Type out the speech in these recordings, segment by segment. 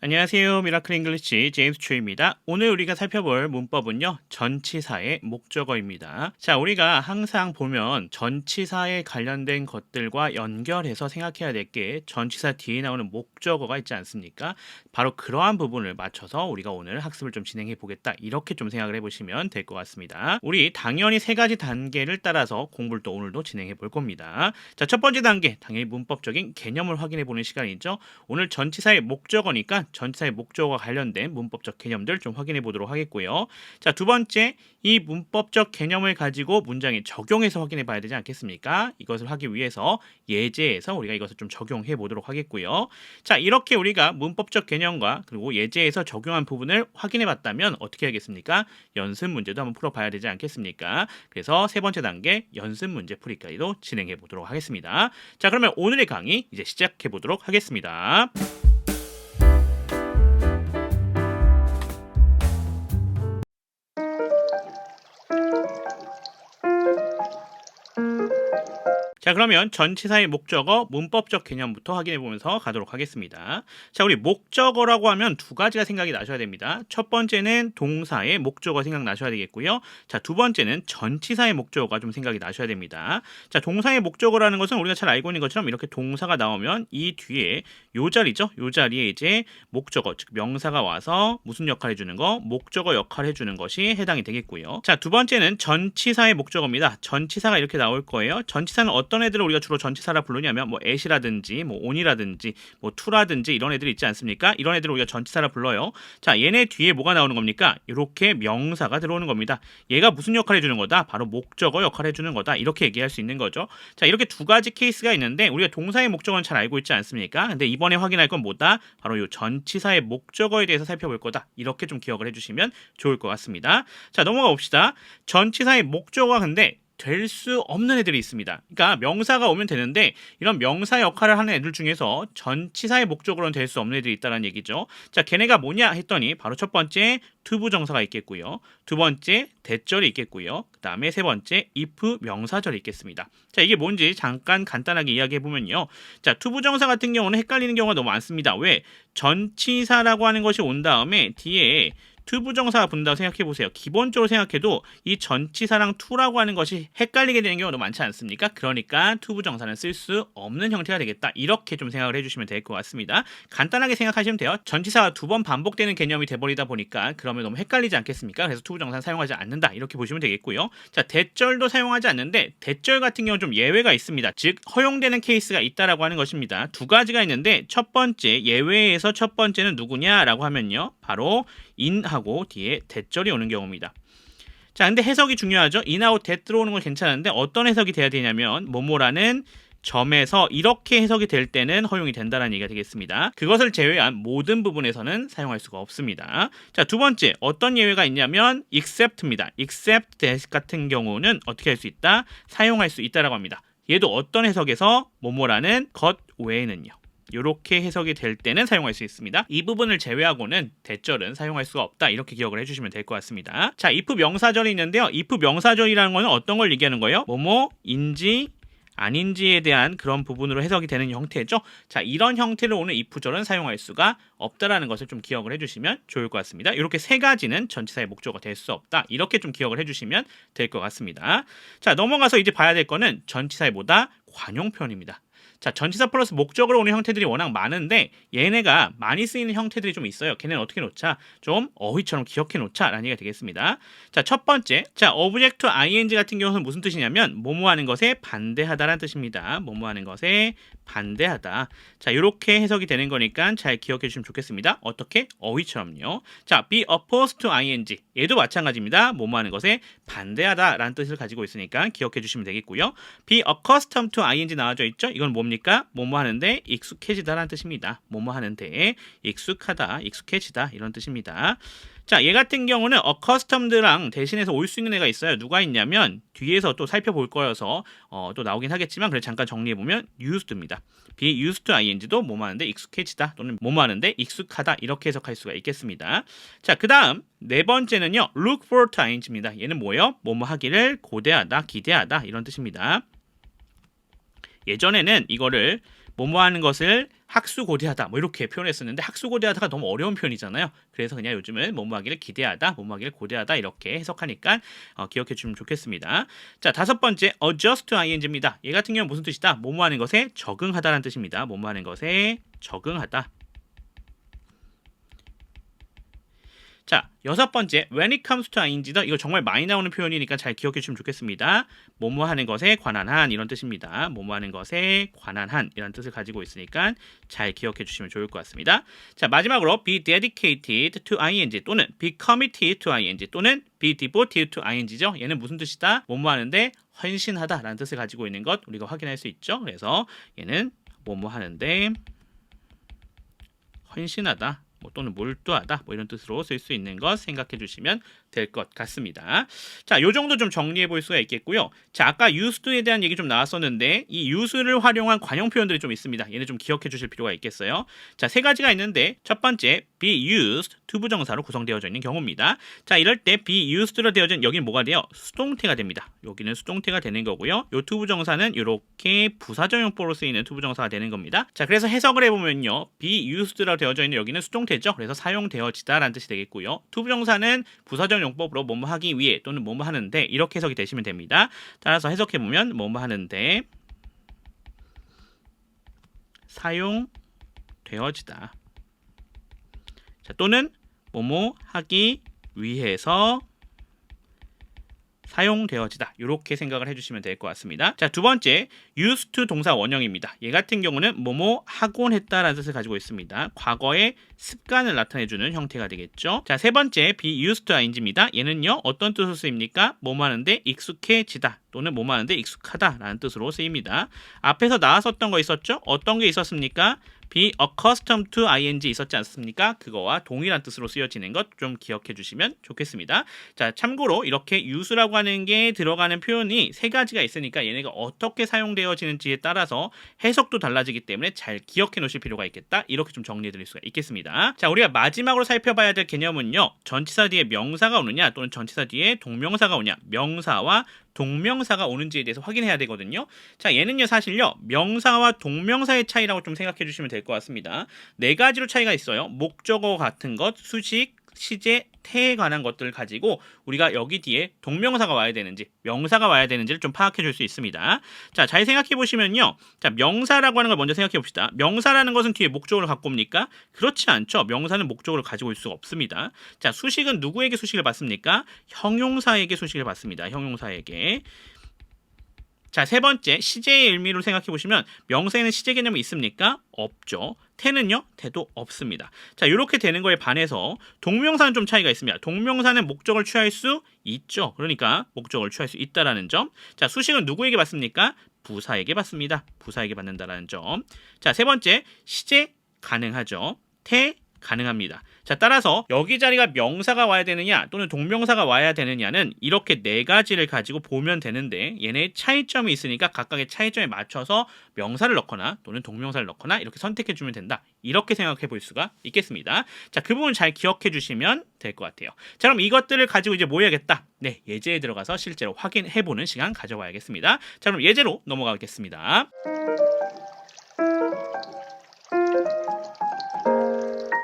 안녕하세요. 미라클 잉글리시 제임스 추입니다. 오늘 우리가 살펴볼 문법은요. 전치사의 목적어입니다. 자, 우리가 항상 보면 전치사에 관련된 것들과 연결해서 생각해야 될 게 전치사 뒤에 나오는 목적어가 있지 않습니까? 바로 그러한 부분을 맞춰서 우리가 오늘 학습을 좀 진행해 보겠다. 이렇게 좀 생각을 해보시면 될 것 같습니다. 우리 당연히 세 가지 단계를 따라서 공부를 또 오늘도 진행해 볼 겁니다. 자, 첫 번째 단계, 당연히 문법적인 개념을 확인해 보는 시간이죠. 오늘 전치사의 목적어니까 전치사의 목적어와 관련된 문법적 개념들 좀 확인해 보도록 하겠고요. 자, 두 번째, 이 문법적 개념을 가지고 문장에 적용해서 확인해 봐야 되지 않겠습니까? 이것을 하기 위해서 예제에서 우리가 이것을 좀 적용해 보도록 하겠고요. 자, 이렇게 우리가 문법적 개념과 그리고 예제에서 적용한 부분을 확인해 봤다면 어떻게 하겠습니까? 연습 문제도 한번 풀어 봐야 되지 않겠습니까? 그래서 세 번째 단계 연습 문제 풀이까지도 진행해 보도록 하겠습니다. 자, 그러면 오늘의 강의 이제 시작해 보도록 하겠습니다. 자, 그러면 전치사의 목적어 문법적 개념부터 확인해 보면서 가도록 하겠습니다. 자, 우리 목적어라고 하면 두 가지가 생각이 나셔야 됩니다. 첫 번째는 동사의 목적어 생각나셔야 되겠고요. 자, 두 번째는 전치사의 목적어가 좀 생각이 나셔야 됩니다. 자, 동사의 목적어라는 것은 우리가 잘 알고 있는 것처럼 이렇게 동사가 나오면 이 뒤에 요 자리죠. 요 자리에 이제 목적어, 즉 명사가 와서 무슨 역할을 해주는 거? 목적어 역할을 해주는 것이 해당이 되겠고요. 자, 두 번째는 전치사의 목적어입니다. 전치사가 이렇게 나올 거예요. 전치사는 어떤 애들을 우리가 주로 전치사라 부르냐면 뭐 at이라든지 뭐 on이라든지 뭐 to라든지 이런 애들이 있지 않습니까? 이런 애들을 우리가 전치사라 불러요. 자, 얘네 뒤에 뭐가 나오는 겁니까? 이렇게 명사가 들어오는 겁니다. 얘가 무슨 역할을 해주는 거다? 바로 목적어 역할을 해주는 거다. 이렇게 얘기할 수 있는 거죠. 자, 이렇게 두 가지 케이스가 있는데 우리가 동사의 목적어는 잘 알고 있지 않습니까? 근데 이번에 확인할 건 뭐다? 바로 이 전치사의 목적어에 대해서 살펴볼 거다. 이렇게 좀 기억을 해주시면 좋을 것 같습니다. 자, 넘어가 봅시다. 전치사의 목적어가 근데 될 수 없는 애들이 있습니다. 그러니까 명사가 오면 되는데 이런 명사 역할을 하는 애들 중에서 전치사의 목적으로는 될 수 없는 애들이 있다는 얘기죠. 자, 걔네가 뭐냐 했더니 바로 첫 번째 투부정사가 있겠고요. 두 번째 대절이 있겠고요. 그 다음에 세 번째 if 명사절이 있겠습니다. 자, 이게 뭔지 잠깐 간단하게 이야기해 보면요. 자, 투부정사 같은 경우는 헷갈리는 경우가 너무 많습니다. 왜? 전치사라고 하는 것이 온 다음에 뒤에 투부정사가 붙는다고 생각해 보세요. 기본적으로 생각해도 이 전치사랑 투라고 하는 것이 헷갈리게 되는 경우도 많지 않습니까? 그러니까 투부정사는 쓸 수 없는 형태가 되겠다. 이렇게 좀 생각을 해주시면 될 것 같습니다. 간단하게 생각하시면 돼요. 전치사가 두 번 반복되는 개념이 돼버리다 보니까 그러면 너무 헷갈리지 않겠습니까? 그래서 투부정사는 사용하지 않는다. 이렇게 보시면 되겠고요. 자, 대절도 사용하지 않는데 대절 같은 경우는 좀 예외가 있습니다. 즉 허용되는 케이스가 있다라고 하는 것입니다. 두 가지가 있는데 첫 번째 예외에서 첫 번째는 누구냐라고 하면요. 바로 in하고 뒤에 대절이 오는 경우입니다. 자, 근데 해석이 중요하죠. in하고 that 들어오는 건 괜찮은데 어떤 해석이 돼야 되냐면 뭐뭐라는 점에서 이렇게 해석이 될 때는 허용이 된다는 얘기가 되겠습니다. 그것을 제외한 모든 부분에서는 사용할 수가 없습니다. 자, 두 번째 어떤 예외가 있냐면 except입니다. except that 같은 경우는 어떻게 할 수 있다? 사용할 수 있다라고 합니다. 얘도 어떤 해석에서 뭐뭐라는 것 외에는요. 이렇게 해석이 될 때는 사용할 수 있습니다. 이 부분을 제외하고는 대절은 사용할 수가 없다. 이렇게 기억을 해주시면 될 것 같습니다. 자, if 명사절이 있는데요. if 명사절이라는 거는 어떤 걸 얘기하는 거예요? 뭐뭐인지 아닌지에 대한 그런 부분으로 해석이 되는 형태죠. 자, 이런 형태로 오는 if절은 사용할 수가 없다라는 것을 좀 기억을 해주시면 좋을 것 같습니다. 이렇게 세 가지는 전치사의 목적어가 될 수 없다. 이렇게 좀 기억을 해주시면 될 것 같습니다. 자, 넘어가서 이제 봐야 될 거는 전치사의 뭐다? 관용표현입니다. 자, 전치사 플러스 목적으로 오는 형태들이 워낙 많은데 얘네가 많이 쓰이는 형태들이 좀 있어요. 걔네는 어떻게 놓자? 좀 어휘처럼 기억해 놓자 라는 얘기가 되겠습니다. 자, 첫 번째, 자, object to ing 같은 경우는 무슨 뜻이냐면 뭐뭐 하는 것에 반대하다라는 뜻입니다. 뭐뭐 하는 것에 반대하다. 자, 이렇게 해석이 되는 거니까 잘 기억해 주시면 좋겠습니다. 어떻게? 어휘처럼요. 자, be opposed to ing 얘도 마찬가지입니다. 뭐뭐 하는 것에 반대하다라는 뜻을 가지고 있으니까 기억해 주시면 되겠고요. be accustomed to ing 나와져 있죠? 이건 뭡니까? 뭐뭐 하는데 익숙해지다라는 뜻입니다. 뭐뭐 하는데 익숙하다, 익숙해지다 이런 뜻입니다. 자, 얘 같은 경우는 accustomed랑 대신해서 올 수 있는 애가 있어요. 누가 있냐면 뒤에서 또 살펴볼 거여서 또 나오긴 하겠지만 그래 잠깐 정리해보면 used입니다. be used to ing도 뭐뭐 하는데 익숙해지다 또는 뭐뭐 하는데 익숙하다 이렇게 해석할 수가 있겠습니다. 자, 그 다음 네 번째는요. look forward to ing입니다. 얘는 뭐예요? 뭐뭐 하기를 고대하다, 기대하다 이런 뜻입니다. 예전에는 이거를 뭐뭐 하는 것을 학수고대하다 뭐 이렇게 표현했었는데 학수고대하다가 너무 어려운 표현이잖아요. 그래서 그냥 요즘은 뭐뭐 하기를 기대하다, 뭐뭐 하기를 고대하다 이렇게 해석하니까 기억해 주시면 좋겠습니다. 자, 5번째 adjust to ing입니다. 얘 같은 경우는 무슨 뜻이다? 뭐뭐 하는 것에 적응하다라는 뜻입니다. 뭐뭐 하는 것에 적응하다. 자, 6번째 when it comes to ing다. 이거 정말 많이 나오는 표현이니까 잘 기억해 주시면 좋겠습니다. 뭐뭐 하는 것에 관한 한 이런 뜻입니다. 뭐뭐 하는 것에 관한 한 이런 뜻을 가지고 있으니까 잘 기억해 주시면 좋을 것 같습니다. 자, 마지막으로 be dedicated to ing 또는 be committed to ing 또는 be devoted to ing죠. 얘는 무슨 뜻이다? 뭐뭐 하는데 헌신하다라는 뜻을 가지고 있는 것 우리가 확인할 수 있죠. 그래서 얘는 뭐뭐 하는데 헌신하다 뭐 또는 몰두하다 뭐 이런 뜻으로 쓸 수 있는 것 생각해 주시면 될 것 같습니다. 자, 요 정도 좀 정리해 볼 수가 있겠고요. 자, 아까 used에 대한 얘기 좀 나왔었는데 이 use를 활용한 관용 표현들이 좀 있습니다. 얘네 좀 기억해 주실 필요가 있겠어요. 자, 3가지가 있는데 첫 번째 be used 투부정사로 구성되어져 있는 경우입니다. 자, 이럴 때 be used로 되어진 여기는 뭐가 돼요? 수동태가 됩니다. 여기는 수동태가 되는 거고요. 요 투부정사는 이렇게 부사적용법으로 쓰이는 투부정사가 되는 겁니다. 자, 그래서 해석을 해보면요. be used로 되어져 있는 여기는 수동태죠. 그래서 사용되어지다라는 뜻이 되겠고요. 투부정사는 부사적 용법으로 뭐뭐 하기 위해 또는 뭐뭐 하는데 이렇게 해석이 되시면 됩니다. 따라서 해석해보면 뭐뭐 하는데 사용되어지다. 자, 또는 뭐뭐 하기 위해서 사용되어지다. 이렇게 생각을 해주시면 될 것 같습니다. 자, 2번째 used to 동사 원형입니다. 얘 같은 경우는 뭐뭐 하곤 했다라는 뜻을 가지고 있습니다. 과거의 습관을 나타내주는 형태가 되겠죠. 자, 3번째 be used to ing입니다. 얘는요 어떤 뜻으로 쓰입니까? 뭐뭐 하는데 익숙해지다 또는 뭐뭐 하는데 익숙하다라는 뜻으로 쓰입니다. 앞에서 나왔었던 거 있었죠? 어떤 게 있었습니까? be accustomed to ing 있었지 않습니까? 그거와 동일한 뜻으로 쓰여지는 것 좀 기억해 주시면 좋겠습니다. 자, 참고로 이렇게 use라고 하는 게 들어가는 표현이 3가지가 있으니까 얘네가 어떻게 사용되어지는지에 따라서 해석도 달라지기 때문에 잘 기억해 놓으실 필요가 있겠다. 이렇게 좀 정리해 드릴 수가 있겠습니다. 자, 우리가 마지막으로 살펴봐야 될 개념은요. 전치사 뒤에 명사가 오느냐 또는 전치사 뒤에 동명사가 오냐 명사와 동명사가 오는지에 대해서 확인해야 되거든요. 자, 얘는요 사실요 명사와 동명사의 차이라고 좀 생각해 주시면 될 것 같습니다. 4가지로 차이가 있어요. 목적어 같은 것, 수식, 시제, 태에 관한 것들을 가지고 우리가 여기 뒤에 동명사가 와야 되는지 명사가 와야 되는지를 좀 파악해 줄 수 있습니다. 자, 잘 생각해 보시면요. 자, 명사라고 하는 걸 먼저 생각해 봅시다. 명사라는 것은 뒤에 목적어를 갖고 옵니까? 그렇지 않죠. 명사는 목적어를 가지고 올 수가 없습니다. 자, 수식은 누구에게 수식을 받습니까? 형용사에게 수식을 받습니다. 형용사에게. 자, 3번째 시제의 의미로 생각해 보시면 명사에는 시제 개념이 있습니까? 없죠. 태는요? 태도 없습니다. 자, 이렇게 되는 거에 반해서 동명사는 좀 차이가 있습니다. 동명사는 목적을 취할 수 있죠. 그러니까 목적을 취할 수 있다라는 점. 자, 수식은 누구에게 받습니까? 부사에게 받습니다. 부사에게 받는다라는 점. 자, 3번째 시제 가능하죠. 태 가능합니다. 자, 따라서 여기 자리가 명사가 와야 되느냐 또는 동명사가 와야 되느냐는 이렇게 4가지를 가지고 보면 되는데 얘네의 차이점이 있으니까 각각의 차이점에 맞춰서 명사를 넣거나 또는 동명사를 넣거나 이렇게 선택해 주면 된다. 이렇게 생각해 볼 수가 있겠습니다. 자, 그 부분 잘 기억해 주시면 될 것 같아요. 자, 그럼 이것들을 가지고 이제 뭐 해야겠다? 네, 예제에 들어가서 실제로 확인해 보는 시간 가져봐야겠습니다. 자, 그럼 예제로 넘어가겠습니다.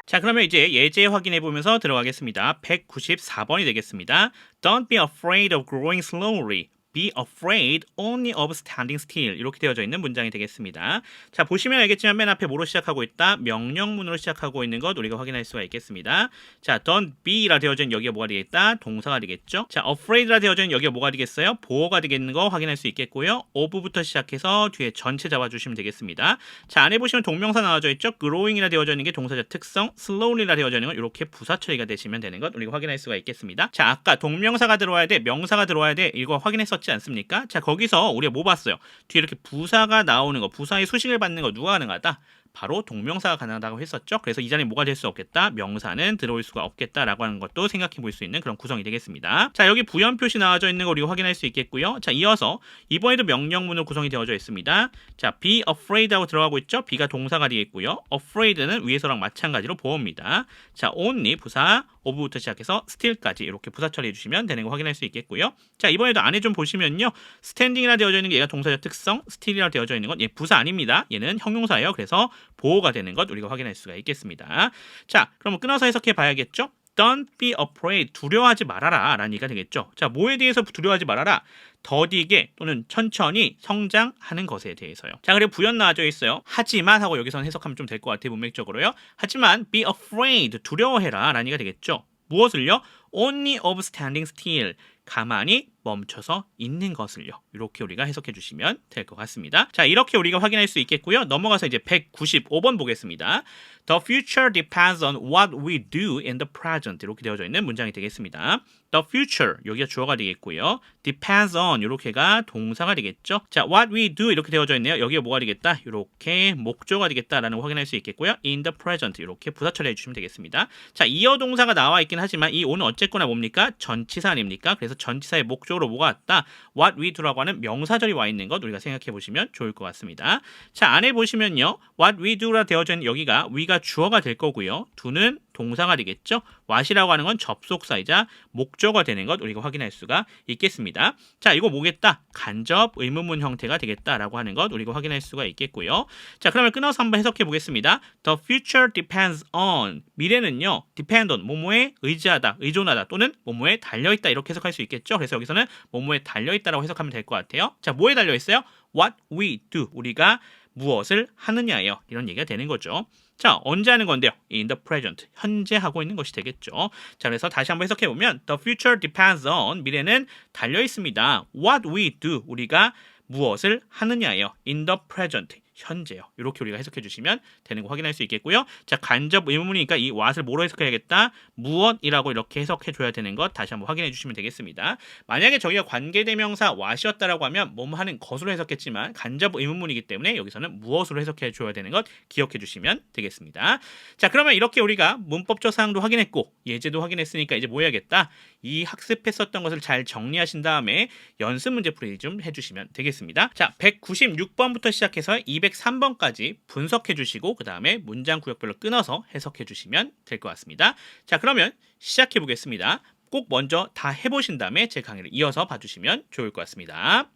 자, 그러면 이제 예제 확인해 보면서 들어가겠습니다. 194번이 되겠습니다. Don't be afraid of growing slowly. Be afraid only of standing still. 이렇게 되어져 있는 문장이 되겠습니다. 자, 보시면 알겠지만 맨 앞에 뭐로 시작하고 있다? 명령문으로 시작하고 있는 것 우리가 확인할 수가 있겠습니다. 자, don't be라 되어져 있는 여기가 뭐가 되겠다? 동사가 되겠죠. 자, afraid라 되어져 있는 여기가 뭐가 되겠어요? 보어가 되겠는 거 확인할 수 있겠고요. of부터 시작해서 뒤에 전체 잡아주시면 되겠습니다. 자, 안에 보시면 동명사 나와져 있죠. growing이라 되어져 있는 게 동사적 특성, slowly라 되어져 있는 건 이렇게 부사 처리가 되시면 되는 것 우리가 확인할 수가 있겠습니다. 자, 아까 동명사가 들어와야 돼, 명사가 들어와야 돼 이거 확인했었지 않습니까? 자, 거기서 우리가 뭐 봤어요? 뒤에 이렇게 부사가 나오는 거, 부사의 수식을 받는 거 누가 가능하다? 바로 동명사가 가능하다고 했었죠. 그래서 이 자리에 뭐가 될 수 없겠다? 명사는 들어올 수가 없겠다라고 하는 것도 생각해 볼 수 있는 그런 구성이 되겠습니다. 자, 여기 부연 표시 나와져 있는 거 우리가 확인할 수 있겠고요. 자, 이어서 이번에도 명령문으로 구성이 되어져 있습니다. 자, be afraid 하고 들어가고 있죠. be가 동사가 되겠고요. afraid는 위에서랑 마찬가지로 보어입니다. 자, only 부사, of부터 시작해서 still까지 이렇게 부사 처리해 주시면 되는 거 확인할 수 있겠고요. 자, 이번에도 안에 좀 보시면요. standing이라 되어져 있는 게 얘가 동사적 특성, still이라 되어져 있는 건 얘 부사 아닙니다. 얘는 형용사예요. 그래서 보호가 되는 것 우리가 확인할 수가 있겠습니다. 자, 그럼 끊어서 해석해 봐야겠죠? Don't be afraid. 두려워하지 말아라 라는 얘기가 되겠죠. 자, 뭐에 대해서 두려워하지 말아라? 더디게 또는 천천히 성장하는 것에 대해서요. 자, 그리고 부연 나와져 있어요. 하지만 하고 여기서는 해석하면 좀 될 것 같아요. 문맥적으로요. 하지만 be afraid. 두려워해라 라는 얘기가 되겠죠. 무엇을요? Only of standing still. 가만히 멈춰서 있는 것을요. 이렇게 우리가 해석해 주시면 될 것 같습니다. 자, 이렇게 우리가 확인할 수 있겠고요. 넘어가서 이제 195번 보겠습니다. The future depends on what we do in the present. 이렇게 되어져 있는 문장이 되겠습니다. The future, 여기가 주어가 되겠고요. depends on, 이렇게가 동사가 되겠죠. 자, what we do 이렇게 되어져 있네요. 여기가 뭐가 되겠다? 이렇게 목조가 되겠다라는 거 확인할 수 있겠고요. in the present, 이렇게 부사 처리해 주시면 되겠습니다. 자, 이어 동사가 나와 있긴 하지만 이 o는 어쨌거나 뭡니까? 전치사 아닙니까? 그래서 전치사의 목적으로 뭐가 왔다? What we do라고 하는 명사절이 와 있는 것 우리가 생각해 보시면 좋을 것 같습니다. 자, 안에 보시면요. What we do라 되어져 있는 여기가 we가 주어가 될 거고요. do는 동사가 되겠죠. what이라고 하는 건 접속사이자 목적어가 되는 것 우리가 확인할 수가 있겠습니다. 자, 이거 뭐겠다? 간접 의문문 형태가 되겠다라고 하는 것 우리가 확인할 수가 있겠고요. 자, 그러면 끊어서 한번 해석해 보겠습니다. The future depends on. 미래는요. depend on. 뭐뭐에 의지하다, 의존하다 또는 뭐뭐에 달려있다 이렇게 해석할 수 있겠죠. 그래서 여기서는 뭐뭐에 달려있다라고 해석하면 될 것 같아요. 자, 뭐에 달려있어요? What we do. 우리가 무엇을 하느냐예요. 이런 얘기가 되는 거죠. 자, 언제 하는 건데요? In the present. 현재 하고 있는 것이 되겠죠. 자, 그래서 다시 한번 해석해 보면 The future depends on. 미래는 달려 있습니다. What we do. 우리가 무엇을 하느냐예요. In the present. 현재요. 이렇게 우리가 해석해 주시면 되는 거 확인할 수 있겠고요. 자, 간접 의문문이니까 이 what을 뭐로 해석해야겠다? 무엇이라고 이렇게 해석해 줘야 되는 것 다시 한번 확인해 주시면 되겠습니다. 만약에 저희가 관계대명사 what이었다라고 하면 뭐뭐 하는 것으로 해석했지만 간접 의문문이기 때문에 여기서는 무엇으로 해석해 줘야 되는 것 기억해 주시면 되겠습니다. 자, 그러면 이렇게 우리가 문법적 사항도 확인했고 예제도 확인했으니까 이제 뭐 해야겠다? 이 학습했었던 것을 잘 정리하신 다음에 연습 문제 풀이 좀 해주시면 되겠습니다. 자, 196번부터 시작해서 203번까지 분석해 주시고 그 다음에 문장 구역별로 끊어서 해석해 주시면 될 것 같습니다. 자, 그러면 시작해 보겠습니다. 꼭 먼저 다 해보신 다음에 제 강의를 이어서 봐주시면 좋을 것 같습니다.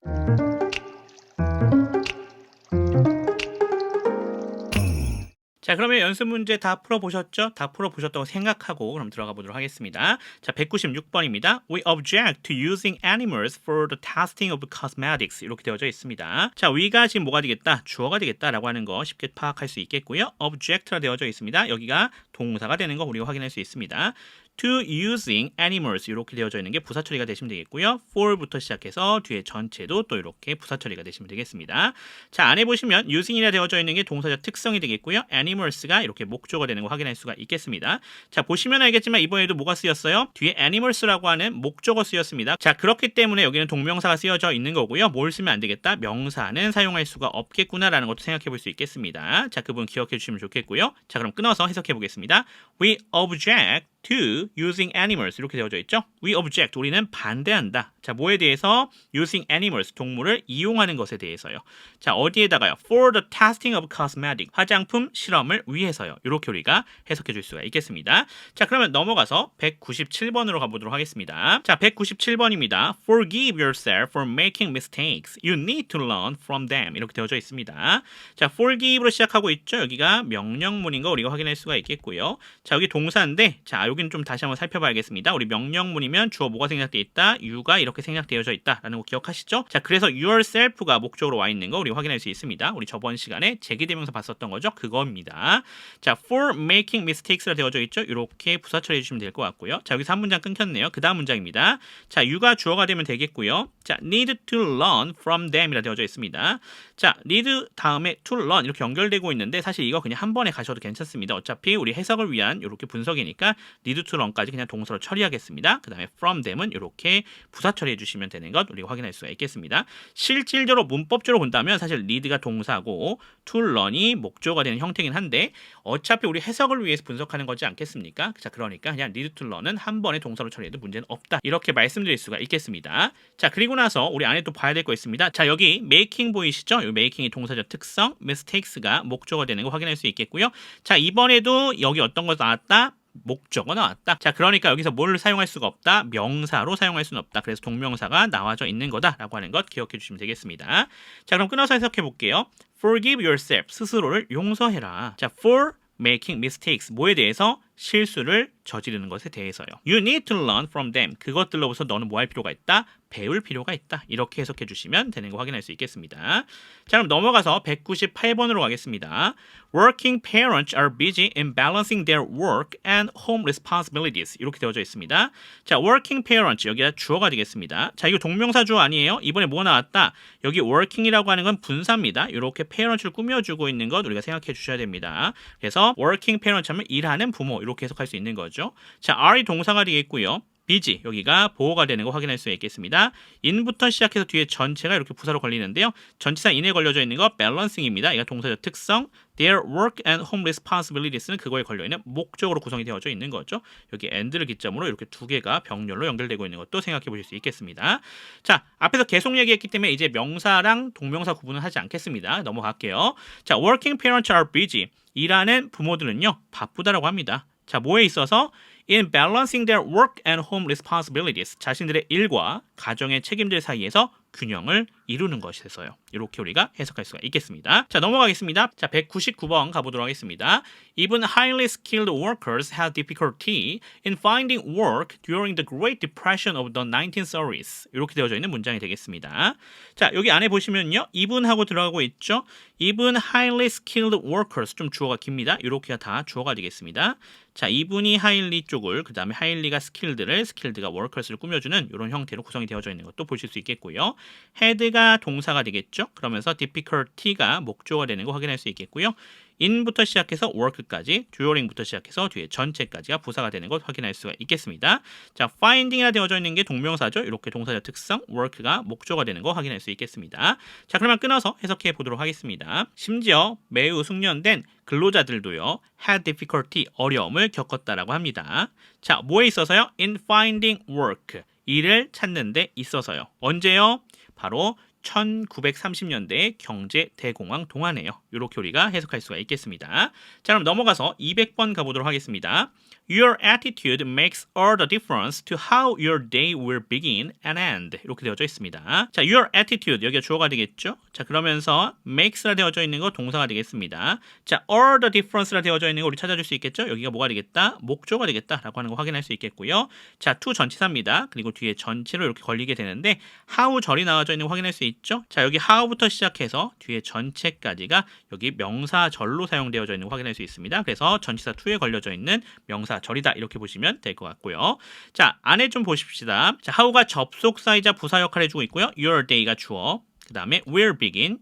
자, 그러면 연습 문제 다 풀어보셨죠? 다 풀어보셨다고 생각하고 그럼 들어가 보도록 하겠습니다. 자, 196번입니다. We object to using animals for the testing of cosmetics. 이렇게 되어져 있습니다. 자, we가 지금 뭐가 되겠다? 주어가 되겠다라고 하는 거 쉽게 파악할 수 있겠고요. object라 되어져 있습니다. 여기가 동사가 되는 거 우리가 확인할 수 있습니다. to using animals 이렇게 되어져 있는 게 부사 처리가 되시면 되겠고요. for부터 시작해서 뒤에 전체도 또 이렇게 부사 처리가 되시면 되겠습니다. 자, 안에 보시면 using이라 되어져 있는 게 동사적 특성이 되겠고요. animals가 이렇게 목적어가 되는 거 확인할 수가 있겠습니다. 자, 보시면 알겠지만 이번에도 뭐가 쓰였어요? 뒤에 animals라고 하는 목적어 쓰였습니다. 자, 그렇기 때문에 여기는 동명사가 쓰여져 있는 거고요. 뭘 쓰면 안 되겠다? 명사는 사용할 수가 없겠구나라는 것도 생각해 볼 수 있겠습니다. 자, 그 부분 기억해 주시면 좋겠고요. 자, 그럼 끊어서 해석해 보겠습니다. We object to using animals 이렇게 되어져 있죠. We object 우리는 반대한다. 자, 뭐에 대해서? using animals 동물을 이용하는 것에 대해서요. 자, 어디에다가요? for the testing of cosmetic 화장품 실험을 위해서요. 이렇게 우리가 해석해 줄 수가 있겠습니다. 자, 그러면 넘어가서 197번으로 가보도록 하겠습니다. 자, 197번입니다. Forgive yourself for making mistakes. You need to learn from them. 이렇게 되어져 있습니다. 자, forgive로 시작하고 있죠. 여기가 명령문인 거 우리가 확인할 수가 있겠고요. 자, 여기 동사인데 자, 여기는 좀 다시 한번 살펴봐야겠습니다. 우리 명령문이면 주어 뭐가 생략되어 있다? you가 이렇게 생략되어져 있다라는 거 기억하시죠? 자, 그래서 yourself가 목적으로 와 있는 거 우리 확인할 수 있습니다. 우리 저번 시간에 제기대명사 봤었던 거죠? 그겁니다. 자, for making mistakes라 되어져 있죠? 이렇게 부사 처리해 주시면 될 것 같고요. 자, 여기서 한 문장 끊겼네요. 그 다음 문장입니다. 자, you가 주어가 되면 되겠고요. 자, need to learn from them이라 되어져 있습니다. 자, need 다음에 to learn 이렇게 연결되고 있는데 사실 이거 그냥 한 번에 가셔도 괜찮습니다. 어차피 우리 해석을 위한 이렇게 분석이니까 need to learn까지 그냥 동사로 처리하겠습니다. 그 다음에 from them은 이렇게 부사 처리해 주시면 되는 것 우리가 확인할 수가 있겠습니다. 실질적으로 문법적으로 본다면 사실 need가 동사고 to learn이 목조가 되는 형태긴 한데 어차피 우리 해석을 위해서 분석하는 거지 않겠습니까? 자, 그러니까 그냥 need to learn은 한 번에 동사로 처리해도 문제는 없다. 이렇게 말씀드릴 수가 있겠습니다. 자, 그리고 나서 우리 안에 또 봐야 될 거 있습니다. 자, 여기 making 보이시죠? 이 making이 동사적 특성, mistakes가 목조가 되는 거 확인할 수 있겠고요. 자, 이번에도 여기 어떤 거 나왔다? 목적어 나왔다. 자, 그러니까 여기서 뭘 사용할 수가 없다? 명사로 사용할 수는 없다. 그래서 동명사가 나와져 있는 거다라고 하는 것 기억해 주시면 되겠습니다. 자, 그럼 끊어서 해석해 볼게요. Forgive yourself. 스스로를 용서해라. 자, for making mistakes. 뭐에 대해서? 실수를 저지르는 것에 대해서요. You need to learn from them. 그것들로부터 너는 뭐 할 필요가 있다? 배울 필요가 있다. 이렇게 해석해 주시면 되는 거 확인할 수 있겠습니다. 자, 그럼 넘어가서 198번으로 가겠습니다. Working parents are busy in balancing their work and home responsibilities. 이렇게 되어져 있습니다. 자, working parents 여기가 주어가 되겠습니다. 자, 이거 동명사 주어 아니에요? 이번에 뭐 나왔다? 여기 working이라고 하는 건 분사입니다. 이렇게 parents를 꾸며주고 있는 것 우리가 생각해 주셔야 됩니다. 그래서 working parents 하면 일하는 부모 이렇게 해석할 수 있는 거죠. 자, are이 동사가 되겠고요. busy 여기가 보호가 되는 거 확인할 수 있겠습니다. in부터 시작해서 뒤에 전체가 이렇게 부사로 걸리는데요. 전치사 in에 걸려져 있는 거 balancing입니다. 이가 동사적 특성. Their work and home responsibilities는 그거에 걸려있는 목적으로 구성이 되어져 있는 거죠. 여기 and를 기점으로 이렇게 두 개가 병렬로 연결되고 있는 것도 생각해 보실 수 있겠습니다. 자, 앞에서 계속 얘기했기 때문에 이제 명사랑 동명사 구분은 하지 않겠습니다. 넘어갈게요. 자, working parents are busy. 일하는 부모들은요, 바쁘다라고 합니다. 자, 뭐에 있어서? In balancing their work and home responsibilities. 자신들의 일과 가정의 책임들 사이에서 균형을 이루는 것에서요. 이렇게 우리가 해석할 수가 있겠습니다. 자, 넘어가겠습니다. 자, 199번 가보도록 하겠습니다. Even highly skilled workers had difficulty in finding work during the Great Depression of the 1930s. 이렇게 되어져 있는 문장이 되겠습니다. 자, 여기 안에 보시면요. even 하고 들어가고 있죠. even highly skilled workers 좀 주어가 깁니다. 이렇게가 다 주어가 되겠습니다. 자, 이분이 highly 쪽을 그 다음에 highly가 skilled가 workers를 꾸며주는 이런 형태로 구성이 되어져 있는 것도 보실 수 있겠고요. had가 동사가 되겠죠. 그러면서 difficulty가 목조가 되는 거 확인할 수 있겠고요. in부터 시작해서 work까지, during부터 시작해서 뒤에 전체까지가 부사가 되는 것 확인할 수가 있겠습니다. 자, finding이라 되어져 있는 게 동명사죠. 이렇게 동사적 특성, work가 목조가 되는 거 확인할 수 있겠습니다. 자, 그러면 끊어서 해석해 보도록 하겠습니다. 심지어 매우 숙련된 근로자들도요, had difficulty, 어려움을 겪었다라고 합니다. 자, 뭐에 있어서요? in finding work, 일을 찾는 데 있어서요. 언제요? 바로 1930년대 경제 대공황 동안에요. 이렇게 우리가 해석할 수가 있겠습니다. 자, 그럼 넘어가서 200번 가보도록 하겠습니다. Your attitude makes all the difference to how your day will begin and end. 이렇게 되어져 있습니다. 자, your attitude 여기가 주어가 되겠죠. 자, 그러면서 makes라 되어져 있는 거 동사가 되겠습니다. 자, all the difference라 되어져 있는 거 우리 찾아줄 수 있겠죠. 여기가 뭐가 되겠다? 목조가 되겠다라고 하는 거 확인할 수 있겠고요. 자, to 전치사입니다. 그리고 뒤에 전치로 이렇게 걸리게 되는데 how 절이 나와져 있는 거 확인할 수 있죠. 자, 여기 how부터 시작해서 뒤에 전체까지가 여기 명사절로 사용되어져 있는 거 확인할 수 있습니다. 그래서 전치사 to에 걸려져 있는 명사절이다 이렇게 보시면 될 것 같고요. 자, 안에 좀 보십시다. 자, how가 접속사이자 부사 역할을 해주고 있고요. your day가 주어, 그 다음에 will begin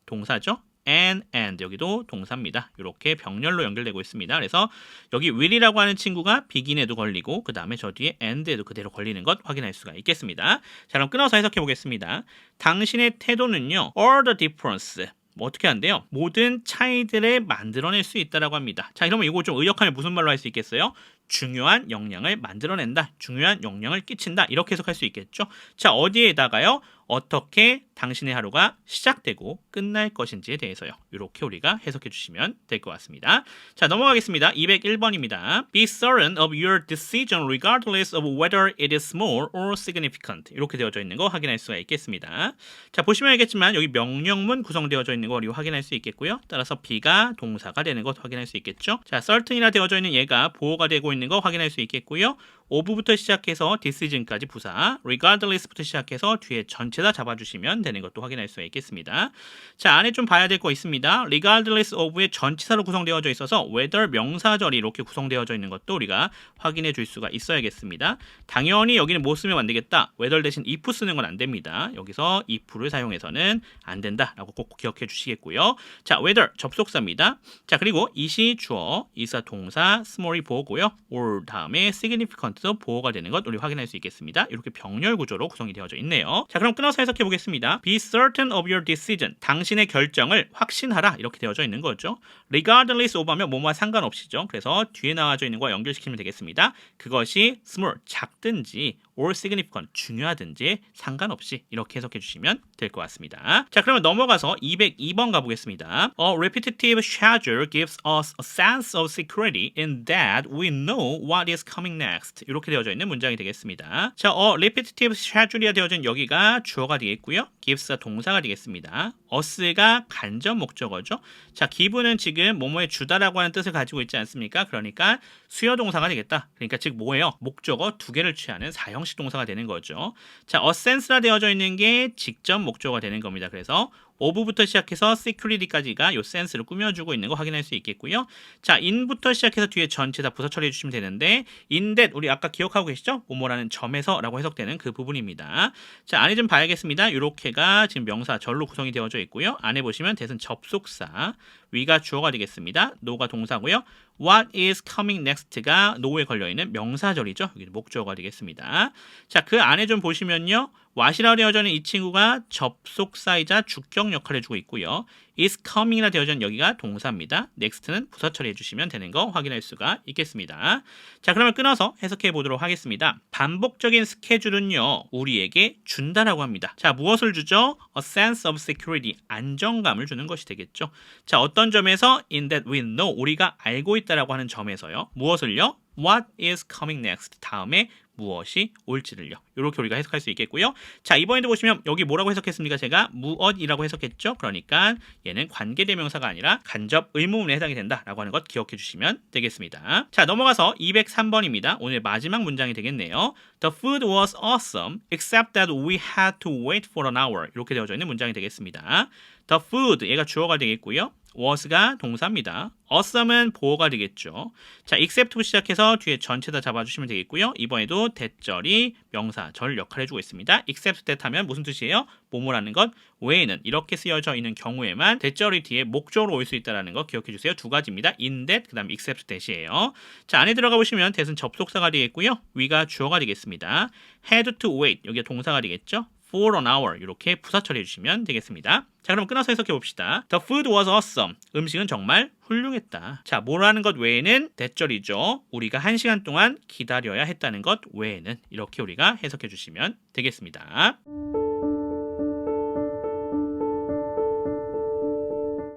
동사죠. and 여기도 동사입니다. 이렇게 병렬로 연결되고 있습니다. 그래서 여기 will이라고 하는 친구가 begin에도 걸리고 그 다음에 저 뒤에 and에도 그대로 걸리는 것 확인할 수가 있겠습니다. 자, 그럼 끊어서 해석해 보겠습니다. 당신의 태도는요, all the difference 어떻게 한대요? 모든 차이들을 만들어낼 수 있다라고 합니다. 자, 이러면 이거 좀 의역하면 무슨 말로 할 수 있겠어요? 중요한 영향을 만들어낸다. 중요한 영향을 끼친다. 이렇게 해석할 수 있겠죠. 자, 어디에다가요? 어떻게 당신의 하루가 시작되고 끝날 것인지에 대해서요. 이렇게 우리가 해석해 주시면 될 것 같습니다. 자, 넘어가겠습니다. 201번입니다. Be certain of your decision regardless of whether it is small or significant. 이렇게 되어져 있는 거 확인할 수가 있겠습니다. 자, 보시면 알겠지만 여기 명령문 구성되어져 있는 거 우리 확인할 수 있겠고요. 따라서 be가 동사가 되는 것 확인할 수 있겠죠. 자, certain이라 되어져 있는 얘가 보호가 되고 있는 거 확인할 수 있겠고요. of부터 시작해서 decision까지 부사, regardless부터 시작해서 뒤에 전체다 잡아주시면 되는 것도 확인할 수가 있겠습니다. 자, 안에 좀 봐야 될 거 있습니다. regardless of의 전치사로 구성되어져 있어서 whether 명사절이 이렇게 구성되어져 있는 것도 우리가 확인해 줄 수가 있어야겠습니다. 당연히 여기는 뭐 쓰면 안 되겠다. whether 대신 if 쓰는 건 안 됩니다. 여기서 if를 사용해서는 안 된다라고 꼭 기억해 주시겠고요. 자, whether 접속사입니다. 자, 그리고 it이 주어, is가 동사, small이 보고요. or 다음에 significant 보호가 되는 것 우리 확인할 수 있겠습니다. 이렇게 병렬 구조로 구성이 되어져 있네요. 자, 그럼 끊어서 해석해 보겠습니다. Be certain of your decision. 당신의 결정을 확신하라. 이렇게 되어져 있는 거죠. Regardless of 하면 뭐뭐와 상관없이죠. 그래서 뒤에 나와져 있는 거와 연결시키면 되겠습니다. 그것이 small, 작든지 or significant 중요하든지 상관없이 이렇게 해석해 주시면 될 것 같습니다. 자, 그러면 넘어가서 202번 가보겠습니다. A repetitive schedule gives us a sense of security in that we know what is coming next. 이렇게 되어져 있는 문장이 되겠습니다. 자, repetitive schedule이 되어져 있는 여기가 주어가 되겠고요. gives가 동사가 되겠습니다. us가 간접 목적어죠. 자, give는 지금 뭐뭐에 주다라고 하는 뜻을 가지고 있지 않습니까? 그러니까 수요 동사가 되겠다. 그러니까 즉 뭐예요? 목적어 두 개를 취하는 사형식 동사가 되는 거죠. 자, assence라 되어져 있는 게 직접 목적어가 되는 겁니다. 그래서 of부터 시작해서 security까지가 요 sense를 꾸며주고 있는 거 확인할 수 있겠고요. 자, in부터 시작해서 뒤에 전체 다 부사 처리해 주시면 되는데 in that 우리 아까 기억하고 계시죠? 뭐뭐라는 점에서 라고 해석되는 그 부분입니다. 자, 안에 좀 봐야겠습니다. 요렇게가 지금 명사 절로 구성이 되어져 있고요. 안에 보시면 that은 접속사, 위가 주어가 되겠습니다. no가 동사고요. What is coming next가 no에 걸려있는 명사절이죠. 여기 목적어가 되겠습니다. 자, 그 안에 좀 보시면요. what이라고 되어져 있는 이 친구가 접속사이자 주격 역할을 해주고 있고요. is coming이라 되어져 있는 여기가 동사입니다. next는 부사 처리해 주시면 되는 거 확인할 수가 있겠습니다. 자, 그러면 끊어서 해석해 보도록 하겠습니다. 반복적인 스케줄은요, 우리에게 준다라고 합니다. 자, 무엇을 주죠? A sense of security, 안정감을 주는 것이 되겠죠. 자, 어떤 점에서 in that we know, 우리가 알고 있다라고 하는 점에서요. 무엇을요? What is coming next? 다음에 무엇이 올지를요. 이렇게 우리가 해석할 수 있겠고요. 자, 이번에도 보시면 여기 뭐라고 해석했습니까? 제가 무엇이라고 해석했죠? 그러니까 얘는 관계대명사가 아니라 간접 의문문에 해당이 된다라고 하는 것 기억해 주시면 되겠습니다. 자, 넘어가서 203번입니다. 오늘 마지막 문장이 되겠네요. The food was awesome except that we had to wait for an hour. 이렇게 되어져 있는 문장이 되겠습니다. The food, 얘가 주어가 되겠고요. was가 동사입니다. awesome은 보어가 되겠죠. 자, except부터 시작해서 뒤에 전체 다 잡아주시면 되겠고요. 이번에도 that절이 명사, 절 역할을 해주고 있습니다. except that 하면 무슨 뜻이에요? 뭐뭐라는 것 외에는 이렇게 쓰여져 있는 경우에만 that절이 뒤에 목적으로 올 수 있다는 거 기억해 주세요. 두 가지입니다. in that, 그 다음 except that이에요. 자, 안에 들어가 보시면 that은 접속사가 되겠고요. 위가 주어가 되겠습니다. had to wait, 여기가 동사가 되겠죠. for an hour 이렇게 부사 처리해 주시면 되겠습니다. 자, 그럼 끊어서 해석해 봅시다. The food was awesome. 음식은 정말 훌륭했다. 자, 뭐라는 것 외에는 that절이죠. 우리가 1시간 동안 기다려야 했다는 것 외에는 이렇게 우리가 해석해 주시면 되겠습니다.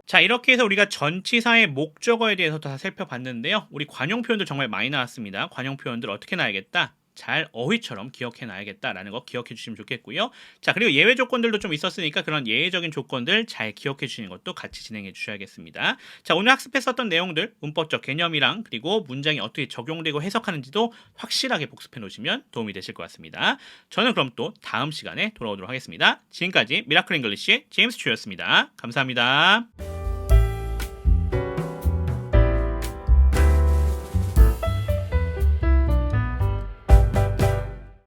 자, 이렇게 해서 우리가 전치사의 목적어에 대해서 다 살펴봤는데요. 우리 관용 표현들 정말 많이 나왔습니다. 관용 표현들 어떻게 나야겠다? 잘 어휘처럼 기억해 놔야겠다라는 거 기억해 주시면 좋겠고요. 자, 그리고 예외 조건들도 좀 있었으니까 그런 예외적인 조건들 잘 기억해 주시는 것도 같이 진행해 주셔야겠습니다. 자, 오늘 학습했었던 내용들, 문법적 개념이랑 그리고 문장이 어떻게 적용되고 해석하는지도 확실하게 복습해 놓으시면 도움이 되실 것 같습니다. 저는 그럼 또 다음 시간에 돌아오도록 하겠습니다. 지금까지 미라클 잉글리시의 제임스 츄였습니다. 감사합니다.